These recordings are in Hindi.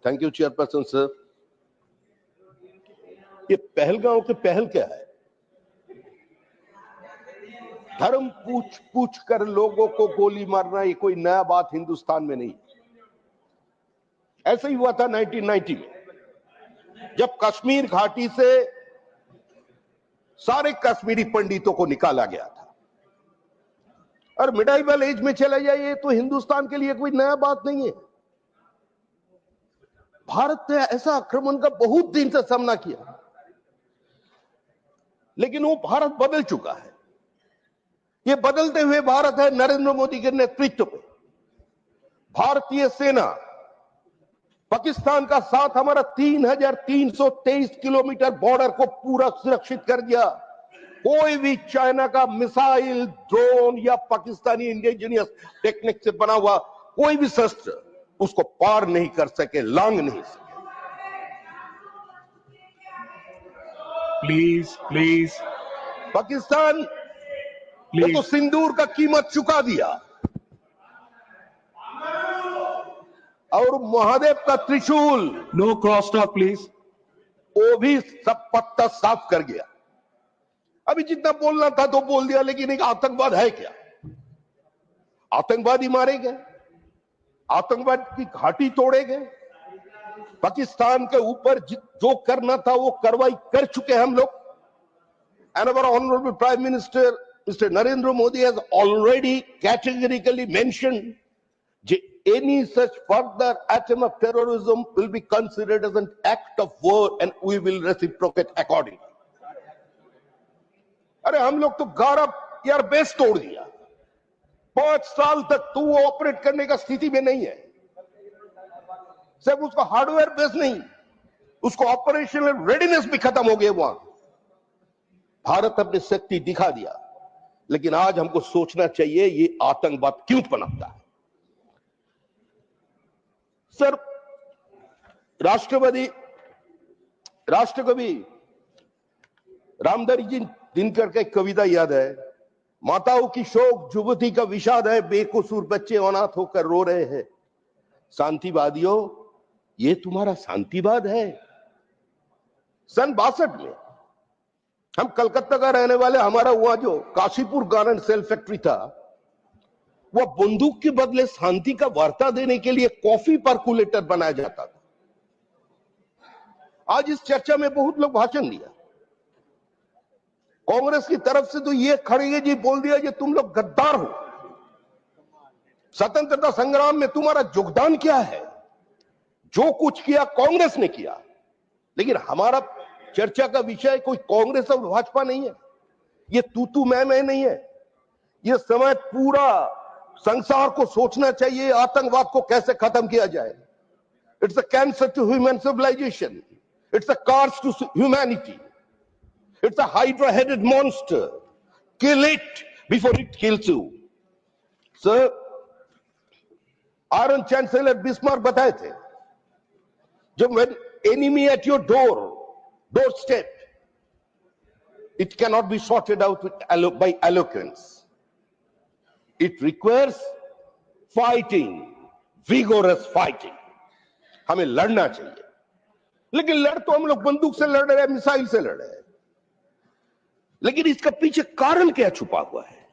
Thank you chairperson sir. ये पहलगांव के पहल क्या है? धर्म पूछ पूछ कर लोगों को गोली मारना ये कोई नया बात हिंदुस्तान में नहीं। ऐसा ही हुआ था 1990 में, जब कश्मीर घाटी से सारे कश्मीरी पंडितों को निकाला गया था। और मिडाइवल एज में चला जाइए तो हिंदुस्तान के लिए कोई नया बात नहीं है। भारत ने ऐसा आक्रमण का बहुत दिन से सामना किया, लेकिन वो भारत बदल चुका है। ये बदलते हुए भारत है नरेंद्र मोदी के नेतृत्व में। भारतीय सेना पाकिस्तान का साथ हमारा 3323 किलोमीटर बॉर्डर को पूरा सुरक्षित कर दिया। कोई भी चाइना का मिसाइल, ड्रोन या पाकिस्तानी इंडिजिनियस टेक्निक से बना हुआ कोई भी शस्त्र उसको पार नहीं कर सके, लांग नहीं सके। प्लीज पाकिस्तान वो तो सिंदूर का कीमत चुका दिया और महादेव का त्रिशूल, नो क्रॉस टॉक प्लीज, वो भी सब पत्ता साफ कर गया। अभी जितना बोलना था तो बोल दिया, लेकिन एक आतंकवाद है क्या? आतंकवादी मारे गए, आतंकवाद की घाटी तोड़े गए। पाकिस्तान के ऊपर जो करना था वो कार्रवाई कर चुके हम लोग। And our honourable prime minister Mr. Narendra Modi has already categorically mentioned that any such further attempt of terrorism will be considered as an act of war and we will reciprocate accordingly. अरे हम लोग तो गारा यार बेस तोड़ दिया। 5 साल तक तो वो ऑपरेट करने का स्थिति में नहीं है। सिर्फ उसका हार्डवेयर बेस नहीं, उसको ऑपरेशनल रेडीनेस भी खत्म हो गया। वहां भारत अपनी शक्ति दिखा दिया, लेकिन आज हमको सोचना चाहिए ये आतंकवाद क्यों पनपता है। सर, राष्ट्रकवि रामधारी जी दिनकर का एक कविता याद है। माताओं की शोक, जुबती का विषाद है, बेकसूर बच्चे अनाथ होकर रो रहे हैं। शांतिवादियों, ये तुम्हारा शांतिवाद है? सन 62 में हम कलकत्ता का रहने वाले, हमारा वहां जो काशीपुर गारमेंट सेल फैक्ट्री था, वह बंदूक के बदले शांति का वार्ता देने के लिए कॉफी पर्कुलेटर बनाया जाता था। आज इस चर्चा में बहुत लोग भाषण दिया। कांग्रेस की तरफ से तो ये खड़गे जी बोल दिया कि तुम लोग गद्दार हो, स्वतंत्रता संग्राम में तुम्हारा योगदान क्या है? जो कुछ किया कांग्रेस ने किया। लेकिन हमारा चर्चा का विषय कोई कांग्रेस और भाजपा नहीं है, ये तू मैं नहीं है। ये समय पूरा संसार को सोचना चाहिए आतंकवाद को कैसे खत्म किया जाए। It's a cancer to human civilisation, it's a curse to humanity, it's a hydra headed monster, kill it before it kills you. Sir, iron chancellor Bismarck बताए थे, जब when enemy at your doorstep, it cannot be sorted out by eloquence. It requires fighting, vigorous fighting. हमें लड़ना चाहिए, लेकिन लड़ तो हम लोग बंदूक से लड़ रहे हैं, मिसाइल से लड़ रहे हैं। लेकिन इसका पीछे कारण क्या छुपा हुआ है?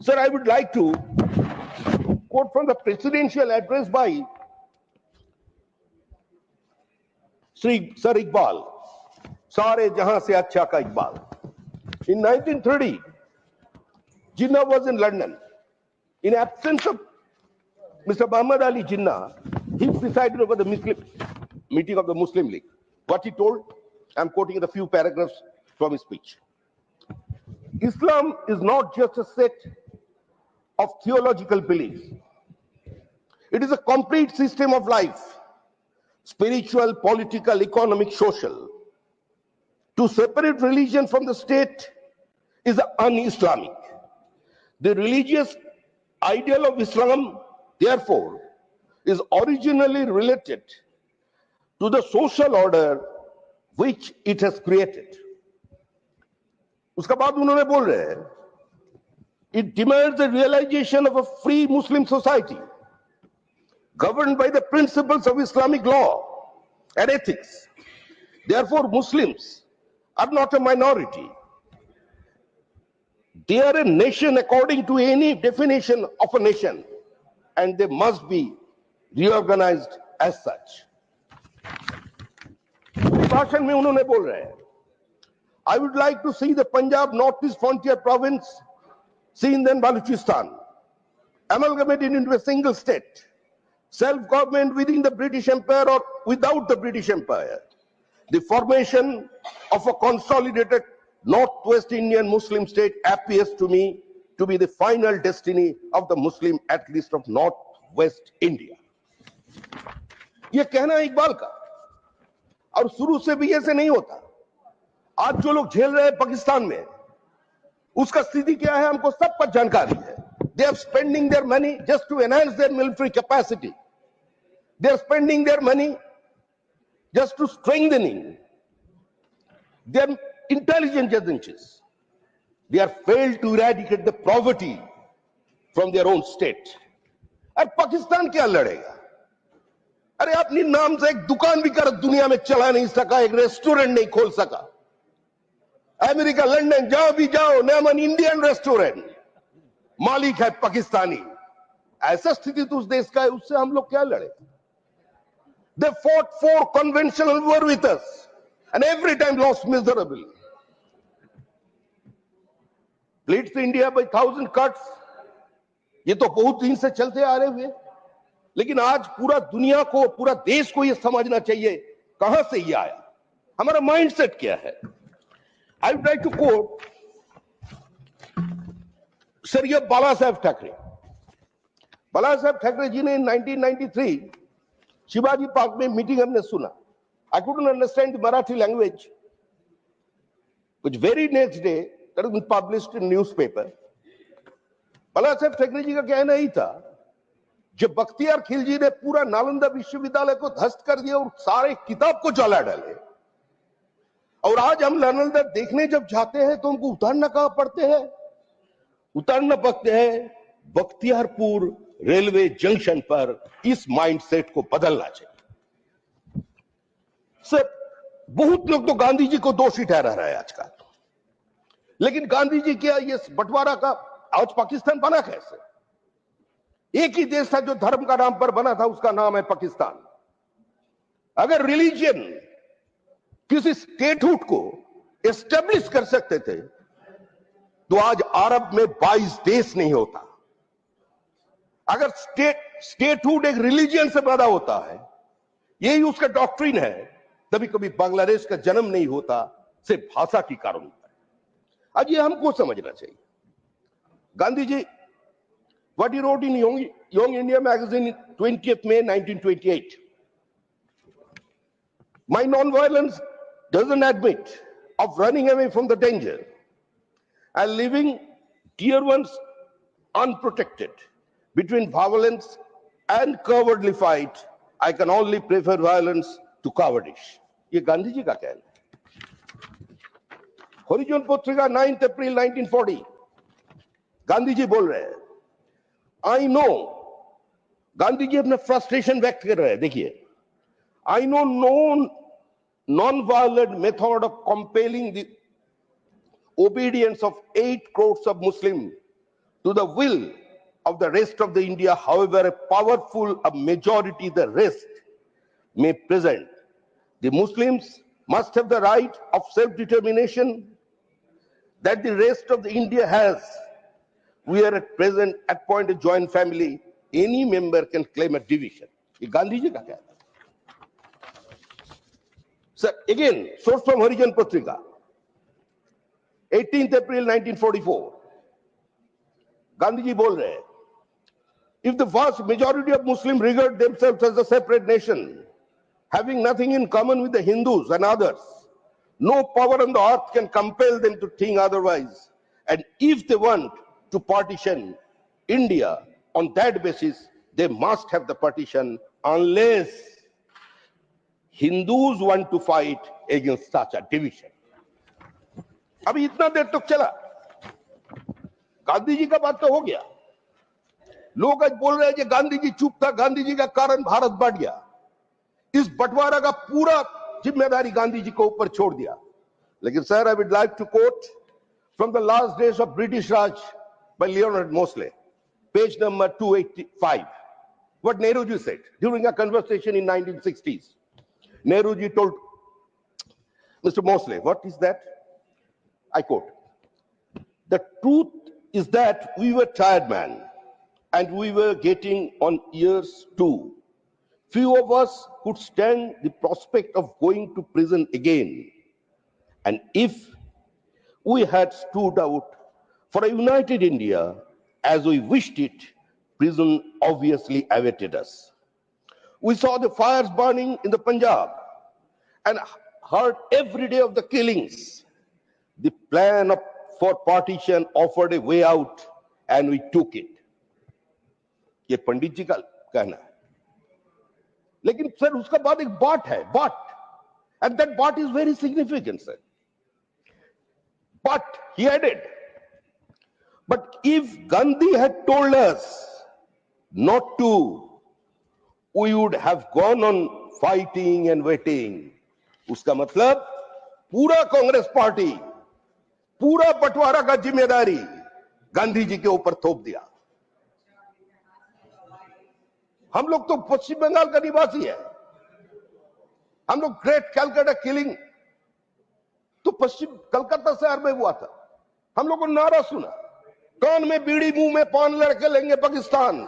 Sir, I would like to quote from the presidential address by Sir Iqbal, सारे जहां से अच्छा का Iqbal. In 1930, Jinnah was in London. In absence of Mr. Muhammad Ali Jinnah, he presided over the meeting of the Muslim League. What he told, I'm quoting a few paragraphs from his speech. Islam is not just a set of theological beliefs. It is a complete system of life, spiritual, political, economic, social. To separate religion from the state is un-Islamic. The religious ideal of Islam, therefore, is originally related to the social order which it has created. उसका बाद उन्होंने बोल रहे हैं, it demands the realization of a free Muslim society governed by the principles of Islamic law and ethics. Therefore, Muslims are not a minority. They are a nation according to any definition of a nation, and they must be reorganized as such. भाषण में उन्होंने बोल रहे हैं, I would like to see the Punjab Northeast Frontier Province, Sindh and Balochistan, amalgamated into a single state, self-government within the British Empire or without the British Empire, the formation of a consolidated Northwest Indian Muslim state appears to me to be the final destiny of the Muslim, at least of Northwest India. ये कहना है इकबाल का, और शुरू से भी ऐसे नहीं होता. आज जो लोग झेल रहे हैं पाकिस्तान में, उसका स्थिति क्या है हमको सब पर जानकारी है. They are spending their money just to enhance their military capacity. They are spending their money just to strengthening their intelligence agencies. They are failed to eradicate the poverty from their own state. और पाकिस्तान क्या लड़ेगा? अरे अपनी नाम से एक दुकान भी कर दुनिया में चला नहीं सका, एक रेस्टोरेंट नहीं खोल सका. अमेरिका, लंदन जहां भी जाओ, नाम एन इंडियन रेस्टोरेंट, मालिक है पाकिस्तानी. ऐसा स्थिति तो उस देश का है, उससे हम लोग क्या लड़े? They fought 4 conventional war with us and every time lost miserably. Bleeds India by 1,000 cuts. ये तो बहुत दिन से चलते आ रहे हुए, लेकिन आज पूरा दुनिया को, पूरा देश को ये समझना चाहिए कहां से ये आया, हमारा माइंडसेट क्या है. I would like to quote Sir Bala Saheb Thackeray. Bala Saheb Thackeray जी ने 1993 शिवाजी पार्क में मीटिंग हमने सुना. I couldn't understand the Marathi language, which very next day that has been published in newspaper. बाला साहब ठाकरे जी का कहना ही था, जब बख्तियार खिलजी ने पूरा नालंदा विश्वविद्यालय को ध्वस्त कर दिया और सारे किताब को जला डाले, और आज हम नालंदा देखने जब जाते हैं तो हमको उतारना कहां पड़ते हैं? उतारना पड़ते हैं बख्तियारपुर रेलवे जंक्शन पर. इस माइंडसेट को बदलना चाहिए. सर, बहुत लोग तो गांधी जी को दोषी ठहरा रहा है आजकल, लेकिन गांधी जी क्या ये बंटवारा का आज पाकिस्तान बना कैसे? एक ही देश था जो धर्म का नाम पर बना था, उसका नाम है पाकिस्तान. अगर रिलीजियन किसी स्टेटहुड को एस्टेब्लिश कर सकते थे तो आज अरब में 22 देश नहीं होता. अगर स्टेटहुड एक रिलीजियन से पैदा होता है, यही उसका डॉक्ट्रिन है, तभी कभी बांग्लादेश का जन्म नहीं होता, सिर्फ भाषा के कारण होता है. आज ये हमको समझना चाहिए. Gandhi ji, what he wrote in Young India magazine 20th May 1928. My non-violence doesn't admit of running away from the danger and leaving dear ones unprotected. Between violence and cowardly fight, I can only prefer violence to cowardice. ये गांधी जी का कहना है. हरिजन पत्रिका 9 अप्रैल 1940. गांधी जी बोल रहे हैं, I know, गांधी जी अपना फ्रस्ट्रेशन व्यक्त कर रहे हैं. देखिए, I know no non-violent method of compelling the obedience of 8 crores of Muslims to the will of the rest of the India, however a powerful a majority the rest may present. The Muslims must have the right of self-determination that the rest of the India has. We are at present at point a joint family. Any member can claim a division. ये गांधी जी का कहना है. Sir, again, source from Harijan Patrika, 18th April 1944. Gandhi ji बोल रहे हैं, if the vast majority of Muslims regard themselves as a separate nation, having nothing in common with the Hindus and others, no power on the earth can compel them to think otherwise. And if they want to partition India on that basis, they must have the partition unless Hindus want to fight against such a division. अभी इतना देर तक चला, गांधी जी का बात तो हो गया. लोग आज बोल रहे हैं कि गांधी जी चुप था, गांधी जी का कारण भारत बढ़ गया। इस बंटवारा का पूरा जिम्मेदारी गांधी जी को ऊपर छोड़ दिया। लेकिन sir, I would like to quote from the last days of British Raj by Leonard Mosley, page number 285. What Nehruji said during a conversation in 1960s. Nehruji told Mr. Mosley, what is that? I quote, "The truth is that we were tired men and we were getting on years too. Few of us could stand the prospect of going to prison again. And if we had stood out for a united India as we wished it, prison obviously awaited us. We saw the fires burning in the Punjab and heard every day of the killings. The plan for partition offered a way out and we took it." ये पंडित जी का कहना है। लेकिन सर उसका बाद एक but है, but, and that but is very significant, sir. But he added, but if Gandhi had told us not to, we would have gone on fighting and waiting. उसका मतलब पूरा कांग्रेस पार्टी, पूरा बंटवारा का जिम्मेदारी गांधी जी के ऊपर थोप दिया। हम लोग तो पश्चिम बंगाल का निवासी है, हम लोग ग्रेट कैलकाटा किलिंग तो पश्चिम कलकत्ता शहर में हुआ था। हम लोगों ने नारा सुना, कान में बीड़ी मुंह में पान लड़के लेंगे पाकिस्तान,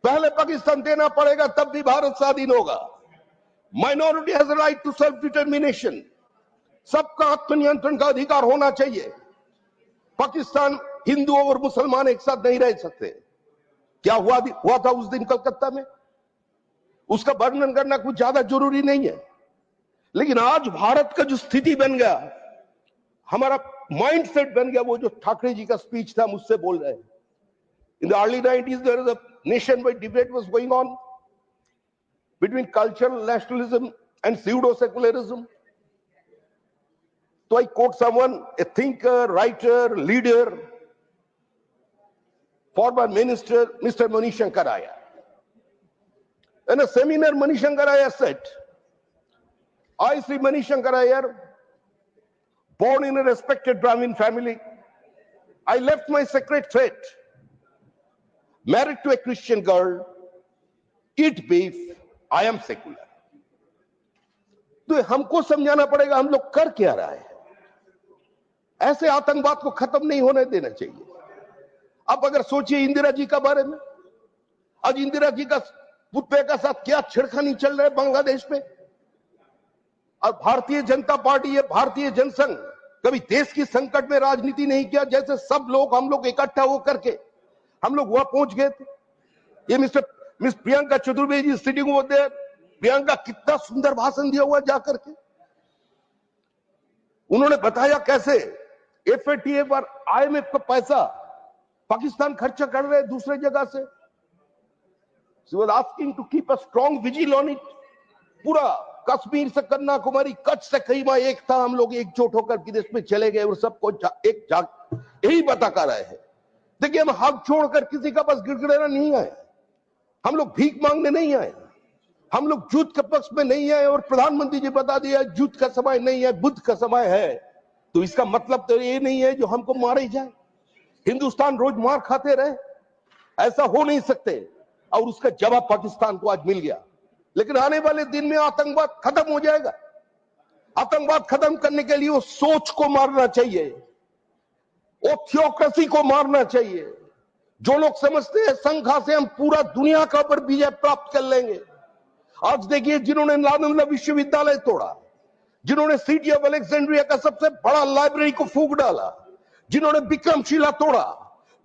पहले पाकिस्तान देना पड़ेगा तब भी भारत स्वाधीन होगा। Minority has right to self determination, सबका आत्मनियंत्रण का अधिकार होना चाहिए। पाकिस्तान हिंदू और मुसलमान एक साथ नहीं रह सकते। क्या हुआ था उस दिन कलकत्ता में, उसका वर्णन करना कुछ ज्यादा जरूरी नहीं है। लेकिन आज भारत का जो स्थिति बन गया, हमारा माइंडसेट बन गया, वो जो ठाकरे जी का स्पीच था मुझसे बोल रहे हैं। In the early 90s, there was a nationwide debate was going on between cultural nationalism and pseudo-secularism. So I quote someone, a thinker, writer, leader, former minister, Mr. Mani Shankar Iyer. In a seminar, Mani Shankar Iyer said, "I, Sri Mani Shankar Iyer, born in a respected Brahmin family, I left my sacred fate, married to a Christian girl, eat beef, I am secular." तो हमको समझाना पड़ेगा हम लोग कर क्या रहा है। ऐसे आतंकवाद को खत्म नहीं होने देना चाहिए। अब अगर सोचिए इंदिरा जी का बारे में, आज इंदिरा जी का पुतले का साथ क्या छिड़खानी चल रहा है बांग्लादेश में। और भारतीय जनता पार्टी है, भारतीय जनसंघ कभी देश की संकट में राजनीति नहीं किया, जैसे सब लोग हम लोग इकट्ठा होकर के हम लोग वहां पहुंच गए थे। ये Miss Priyanka Chaturvedi sitting over there, Priyanka कितना सुंदर भाषण दिया हुआ जाकर के। उन्होंने बताया कैसे एफएटीए पर आईएमएफ का पैसा पाकिस्तान खर्चा कर रहे दूसरे जगह से। She was asking to keep a strong vigil on it. पूरा कश्मीर से कन्याकुमारी, कच्छ से कईमा एक था, हम लोग एकजुट होकर विदेश में चले गए और सबको यही बता कर रहे हैं। देखिए, हम हाथ छोड़कर किसी का बस गिड़गिड़ाना नहीं आए, हम लोग भीख मांगने नहीं आए, हम लोग युद्ध के पक्ष में नहीं आए। और प्रधानमंत्री जी बता दिया युद्ध का समय नहीं है, बुद्ध का समय है। तो इसका मतलब तो ये नहीं है जो हमको मारे जाए, हिंदुस्तान रोज मार खाते रहे, ऐसा हो नहीं सकते। और उसका जवाब पाकिस्तान को आज मिल गया। लेकिन आने वाले दिन में आतंकवाद खत्म हो जाएगा। आतंकवाद खत्म करने के लिए वो सोच को मारना चाहिए, वो थियोक्रेसी को मारना चाहिए। जो लोग समझते हैं संघा से हम पूरा दुनिया का ऊपर विजय प्राप्त कर लेंगे। आज देखिए, जिन्होंने नालंदा विश्वविद्यालय तोड़ा, जिन्होंने सिटी ऑफ अलेक्जेंड्रिया का सबसे बड़ा लाइब्रेरी को फूंक डाला, जिन्होंने विक्रमशिला तोड़ा,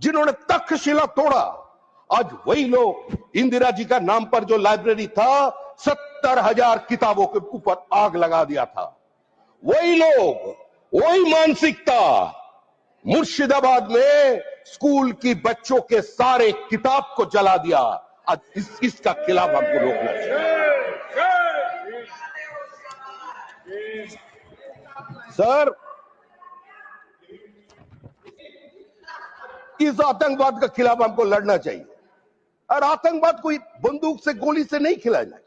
जिन्होंने तक्षशिला तोड़ा, आज वही लोग इंदिरा जी का नाम पर जो लाइब्रेरी था 70,000 किताबों के ऊपर आग लगा दिया था। वही लोग, वही मानसिकता मुर्शिदाबाद में स्कूल की बच्चों के सारे किताब को जला दिया। आज इसका खिलाफ हमको रोकना चाहिए। सर, इस आतंकवाद के खिलाफ हमको लड़ना चाहिए। और आतंकवाद कोई बंदूक से गोली से नहीं खिलाना।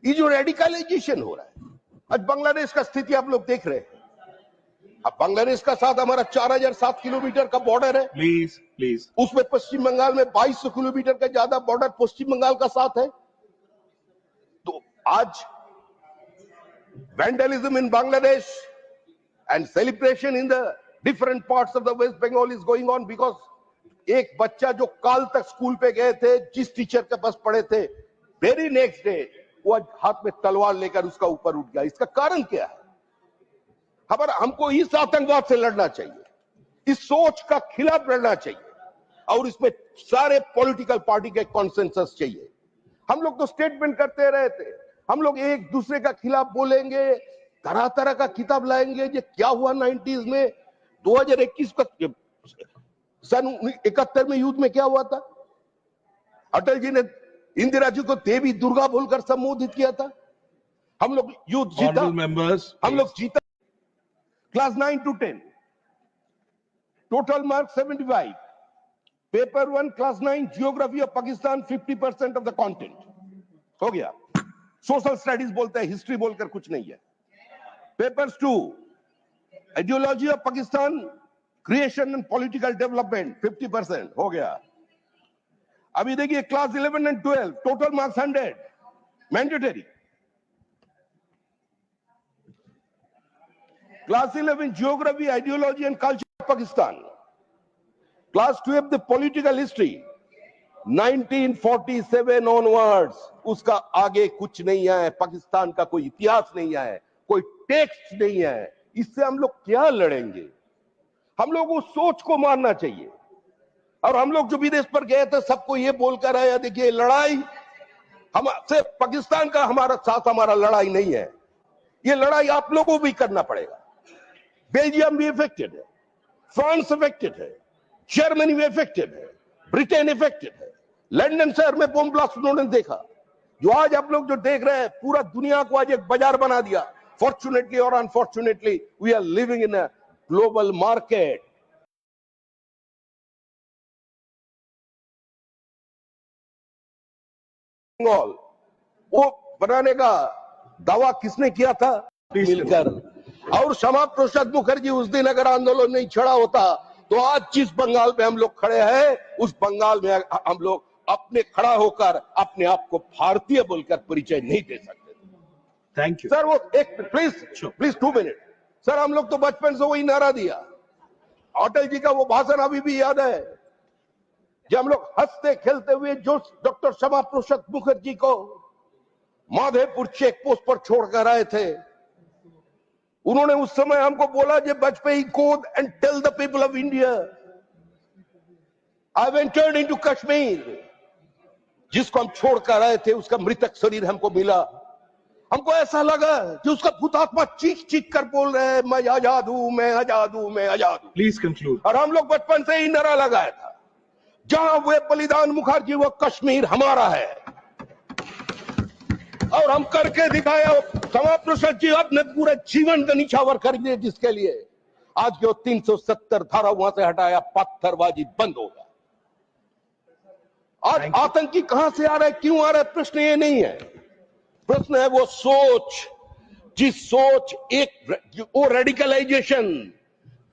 ये जो रेडिकलाइजेशन हो रहा है, आज बांग्लादेश का स्थिति आप लोग देख रहे हैं। अब बांग्लादेश का साथ हमारा 4007 किलोमीटर का बॉर्डर है। Please, please. उसमें पश्चिम बंगाल में 2200 किलोमीटर का ज्यादा बॉर्डर पश्चिम बंगाल का साथ है। तो आज vandalism in Bangladesh and celebration in the different parts of the West Bengal is going on because एक बच्चा जो काल तक स्कूल पे गए थे, जिस टीचर के पास पढ़े थे, वेरी नेक्स्ट डे वो हाथ में तलवार लेकर उसका ऊपर उठ गया। इसका कारण क्या है? हमको इस आतंकवाद से लड़ना चाहिए, इस सोच का खिलाफ लड़ना चाहिए और इसमें सारे पॉलिटिकल पार्टी के कॉन्सेंसस चाहिए। हम लोग तो स्टेटमेंट करते रहे थे, हम लोग एक दूसरे का खिलाफ बोलेंगे, तरह तरह का किताब लाएंगे। ये क्या हुआ 90s में, 2021 का सन 71 में युद्ध में क्या हुआ था? अटल जी ने इंदिरा जी को देवी दुर्गा बोलकर संबोधित किया था। हम लोग युद्ध जीता, हम लोग जीता। Class 9 to 10 total mark 75, paper 1 class 9 geography of Pakistan 50% of the content हो गया। सोशल स्टडीज बोलते हैं, हिस्ट्री बोलकर कुछ नहीं है। Papers 2 ideology of Pakistan, creation and political development 50% हो गया। अभी देखिए class 11 and 12 total marks 100 mandatory. Class 11 geography, ideology and culture of Pakistan. Class 12 the political history 1947 onwards, उसका आगे कुछ नहीं है। पाकिस्तान का कोई इतिहास नहीं है, कोई टेक्स्ट नहीं है। इससे हम लोग क्या लड़ेंगे? हम लोग उस सोच को मारना चाहिए। और हम लोग जो विदेश पर गए थे सबको ये बोलकर आया, देखिए लड़ाई हम सिर्फ पाकिस्तान का हमारा साथ हमारा लड़ाई नहीं है, ये लड़ाई आप लोगों को भी करना पड़ेगा। बेल्जियम भी इफेक्टेड है, फ्रांस इफेक्टेड है, जर्मनी भी इफेक्टेड है, ब्रिटेन इफेक्टेड है। लंदन शहर में बम ब्लास्ट उन्होंने देखा। जो आज आप लोग जो देख रहे हैं, पूरा दुनिया को आज एक बाजार बना दिया। फॉर्चुनेटली और unfortunately we are living in a global market. वो बनाने का दावा किसने किया था? मिलकर। और श्यामा प्रसाद मुखर्जी उस दिन अगर आंदोलन नहीं छड़ा होता तो आज जिस बंगाल में हम लोग खड़े हैं, उस बंगाल में हम लोग अपने खड़ा होकर अपने आप को भारतीय बोलकर परिचय नहीं दे सकते। Thank you sir. वो एक प्लीज 2 मिनट सर। हम लोग तो बचपन से वही नारा दिया। अटल जी का वो भाषण अभी भी याद है, जब हम लोग हंसते खेलते हुए जो डॉक्टर श्यामा प्रसाद मुखर्जी को माधेपुर चेक पोस्ट पर छोड़कर आए थे, उन्होंने उस समय हमको बोला, जब Vajpayee go and tell the people of India I ventured into Kashmir. जिसको हम छोड़कर आए थे उसका मृतक शरीर हमको मिला। हमको ऐसा लगा कि उसका भूतात्मा चीख चीख कर बोल रहे हैं, मैं आजाद हूं, मैं आजाद हूं, मैं आजाद हूं। Please conclude. और हम लोग बचपन से ही नारा लगाया था, जहां वे बलिदान मुखर्जी वो कश्मीर हमारा है। और हम करके दिखाया। श्यामा प्रसाद जी अपने पूरे जीवन का निछावर कर दिए, जिसके लिए आज जो 370 धारा वहां से हटाया, पत्थरबाजी बंद होगा। आज आतंकी कहां से आ रहा है, क्यों आ रहा है, प्रश्न ये नहीं है। प्रश्न है वो सोच, जिस सोच वो रेडिकलाइजेशन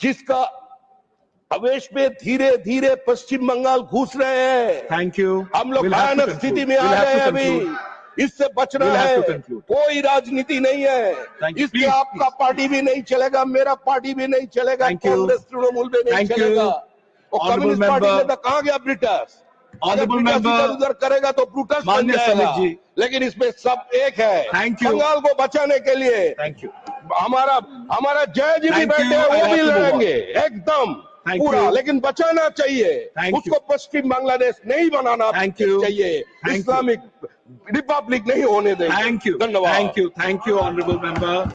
जिसका आवेश में धीरे धीरे पश्चिम बंगाल घुस रहे हैं। Thank you. हम लोग भयानक स्थिति में आ गए हैं अभी। इससे बचना है, कोई राजनीति नहीं है। इससे आपका पार्टी भी नहीं चलेगा, मेरा पार्टी भी नहीं चलेगा, कांग्रेस तृणमूल भी नहीं चलेगा। और कम्युनिस्ट पार्टी में तो कहां गया ब्रिटिश? उधर करेगा तो ब्रूटस बन जाएगा। लेकिन इसमें सब एक है। बंगाल को बचाने के लिए हमारा जय जी भी बैठे हैं, वो भी लड़ेंगे एकदम पूरा। लेकिन बचाना चाहिए उसको, पश्चिम बांग्लादेश नहीं बनाना चाहिए, इस्लामिक रिपब्लिक नहीं होने देंगे। धन्यवाद। Thank you honourable member.